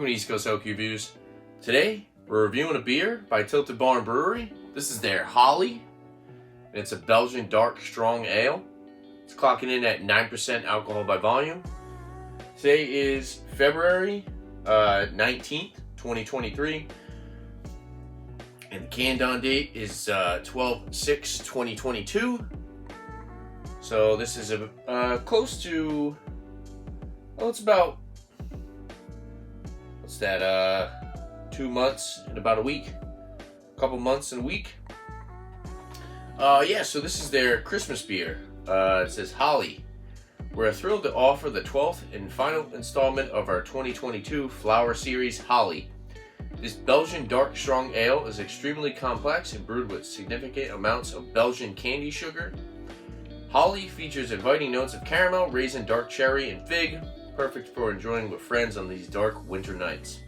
doing East Coast Oak Reviews. Today, we're reviewing a beer by Tilted Barn Brewery. This is their Holly. It's a Belgian dark strong ale. It's clocking in at 9% alcohol by volume. Today is February 19th, 2023. And the canned on date is 12/6/2022. So this is close to, well, it's about, what's that, 2 months and about a week. A couple months and a week. Yeah, so this is their Christmas beer. It says Holly. We're thrilled to offer the 12th and final installment of our 2022 Flower Series Holly. This Belgian dark strong ale is extremely complex and brewed with significant amounts of Belgian candy sugar. Holly features inviting notes of caramel, raisin, dark cherry, and fig, perfect for enjoying with friends on these dark winter nights.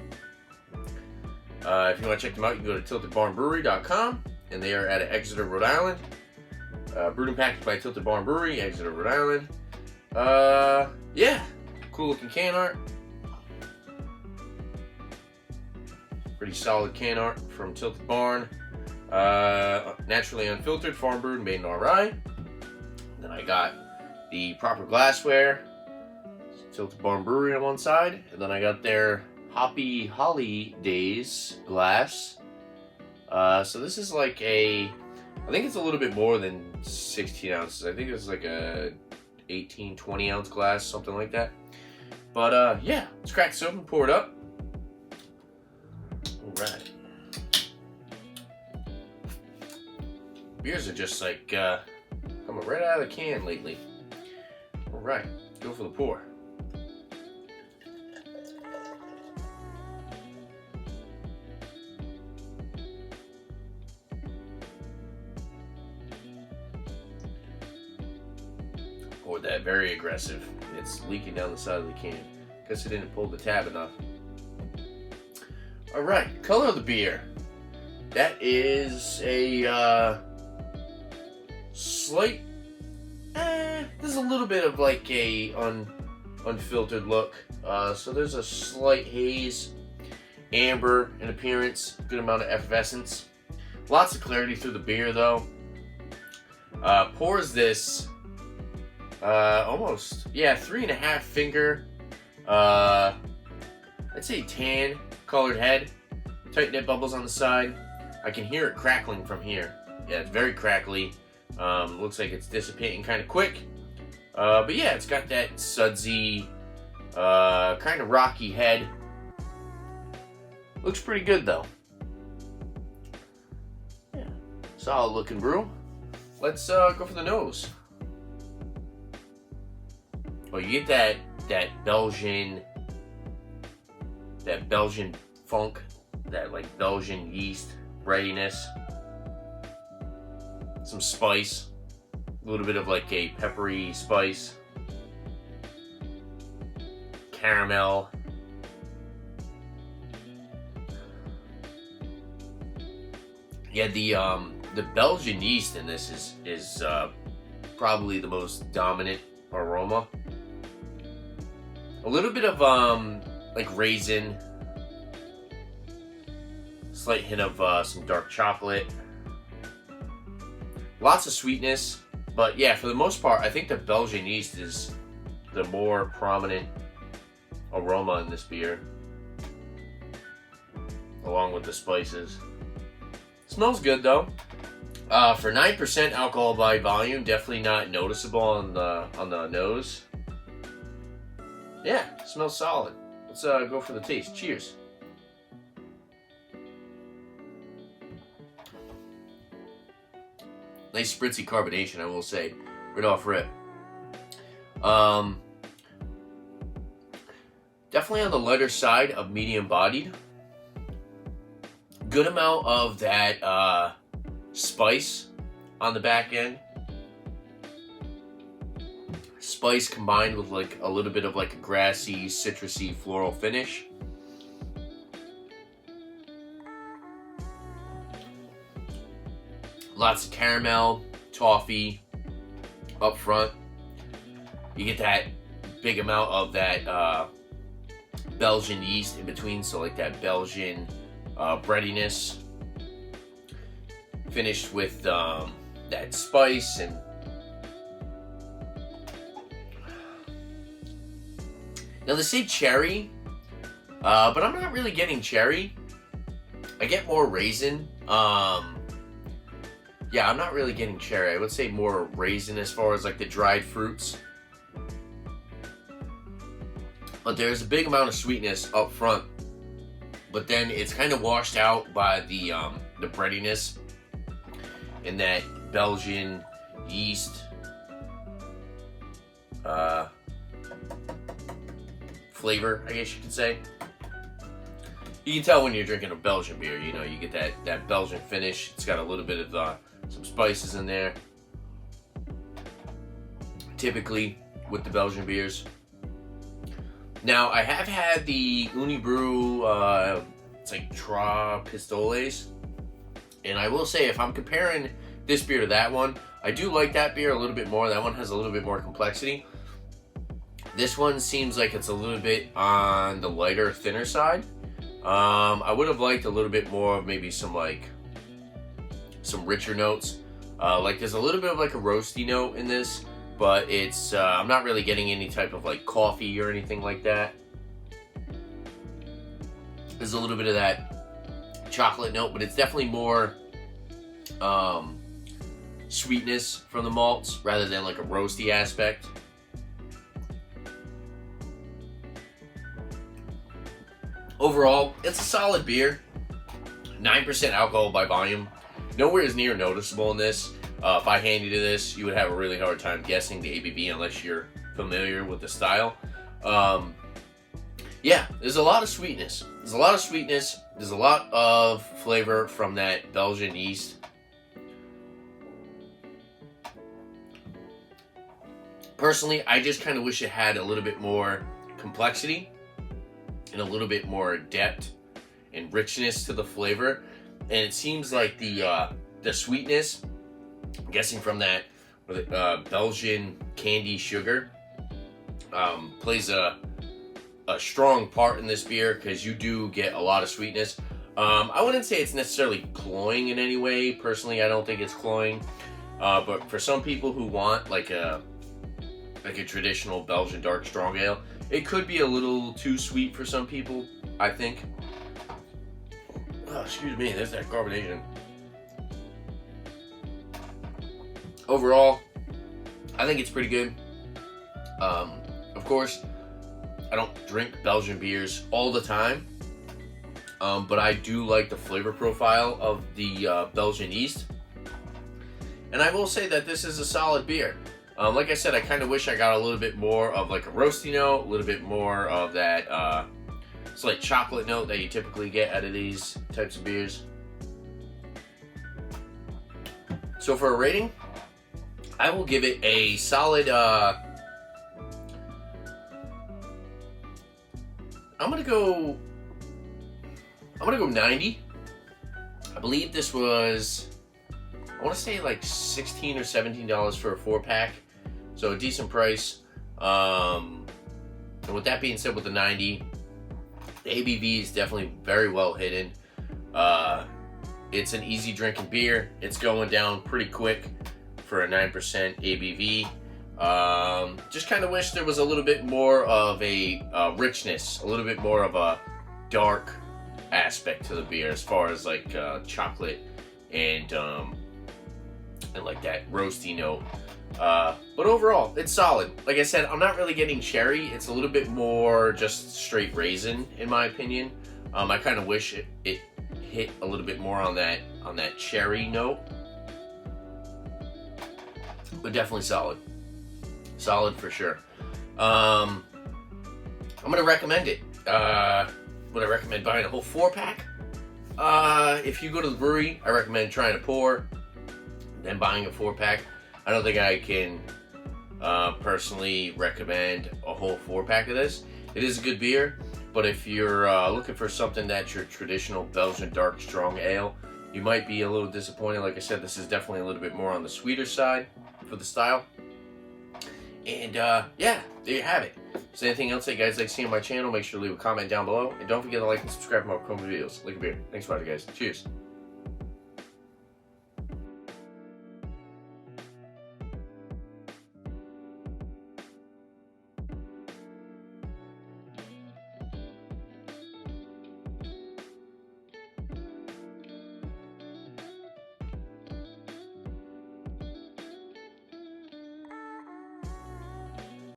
If you want to check them out, you can go to tiltedbarnbrewery.com, and they are out of Exeter, Rhode Island. Brewed and packaged by Tilted Barn Brewery, Exeter, Rhode Island. Yeah, cool looking can art. Pretty solid can art from Tilted Barn. Naturally unfiltered, farm brewed, made in RI. Then I got the proper glassware, Tilted Barn Brewery on one side, and then I got their Hoppy Holidays glass. So this is like I think it's a little bit more than 16 ounces. I think it's like a 18, 20 ounce glass, something like that. But yeah, let's crack this open, pour it up. All right. Beers are just like coming right out of the can lately. All right, go for the pour. Poured that very aggressive. It's leaking down the side of the can. Guess I didn't pull the tab enough. All right, color of the beer. That is a slight. There's a little bit of like a unfiltered look. So there's a slight haze, amber in appearance, good amount of effervescence. Lots of clarity through the beer though. Pours this almost, yeah, 3.5 finger. I'd say tan colored head. Tight knit bubbles on the side. I can hear it crackling from here. Yeah, it's very crackly. Looks like it's dissipating kind of quick. But yeah, it's got that sudsy, kind of rocky head. Looks pretty good though. Yeah, solid looking brew. Let's go for the nose. Well, you get that Belgian funk, that like Belgian yeast breadiness, some spice, a little bit of like a peppery spice, caramel. Yeah, the Belgian yeast in this is probably the most dominant aroma. A little bit of like raisin, slight hint of some dark chocolate, lots of sweetness, but yeah, for the most part, I think the Belgian yeast is the more prominent aroma in this beer, along with the spices. Smells good though. For 9% alcohol by volume, definitely not noticeable on the nose. Yeah, smells solid. Let's go for the taste. Cheers. Nice spritzy carbonation, I will say, right off rip. Definitely on the lighter side of medium bodied. Good amount of that spice on the back end. Spice combined with like a little bit of like a grassy, citrusy, floral finish. Lots of caramel, toffee up front. You get that big amount of that Belgian yeast in between, so like that Belgian breadiness, finished with that spice. And now they say cherry, but I'm not really getting cherry. I get more raisin. Yeah, I'm not really getting cherry. I would say more raisin as far as like the dried fruits. But there's a big amount of sweetness up front, but then it's kind of washed out by the breadiness and that Belgian yeast flavor, I guess you could say. You can tell when you're drinking a Belgian beer, you know, you get that Belgian finish. It's got a little bit of some spices in there, typically with the Belgian beers. Now, I have had the Unibrew, it's like Trois Pistoles, and I will say, if I'm comparing this beer to that one, I do like that beer a little bit more. That one has a little bit more complexity. This one seems like it's a little bit on the lighter, thinner side. I would have liked a little bit more of maybe some richer notes. Like there's a little bit of like a roasty note in this, but it's I'm not really getting any type of like coffee or anything like that. There's a little bit of that chocolate note, but it's definitely more sweetness from the malts rather than like a roasty aspect. Overall, it's a solid beer. 9% alcohol by volume. Nowhere is near noticeable in this. If I hand you this, you would have a really hard time guessing the ABV unless you're familiar with the style. Yeah, there's a lot of sweetness. There's a lot of flavor from that Belgian yeast. Personally, I just kind of wish it had a little bit more complexity and a little bit more depth and richness to the flavor. And it seems like the sweetness, I'm guessing from that Belgian candy sugar, plays a strong part in this beer, because you do get a lot of sweetness. I wouldn't say it's necessarily cloying in any way. Personally, I don't think it's cloying. But for some people who want like a traditional Belgian dark strong ale, it could be a little too sweet for some people, I think. Oh, excuse me, there's that carbonation. Overall, I think it's pretty good. Of course, I don't drink Belgian beers all the time, but I do like the flavor profile of the Belgian yeast. And I will say that this is a solid beer. Like I said, I kind of wish I got a little bit more of like a roasty note, a little bit more of that slight chocolate note that you typically get out of these types of beers. So for a rating, I will give it a solid, I'm gonna go 90. I believe this was, I want to say like $16 or $17 for a 4-pack. So a decent price. And with that being said, with the 90, the ABV is definitely very well hidden. It's an easy drinking beer. It's going down pretty quick for a 9% ABV. Just kind of wish there was a little bit more of a richness, a little bit more of a dark aspect to the beer, as far as like chocolate and like that roasty note. But overall, it's solid. Like I said, I'm not really getting cherry. It's a little bit more just straight raisin, in my opinion. I kind of wish it hit a little bit more on that cherry note. But definitely solid. Solid for sure. I'm gonna recommend it. Would I recommend buying a whole 4-pack? If you go to the brewery, I recommend trying a pour, then buying a 4-pack. I don't think I can personally recommend a whole 4-pack of this. It is a good beer, but if you're looking for something that's your traditional Belgian dark strong ale, you might be a little disappointed. Like I said, this is definitely a little bit more on the sweeter side for the style. And yeah, there you have it. If there's anything else that you guys like to see on my channel, make sure to leave a comment down below. And don't forget to like and subscribe for more cool videos. Like a beer. Thanks for watching, guys. Cheers.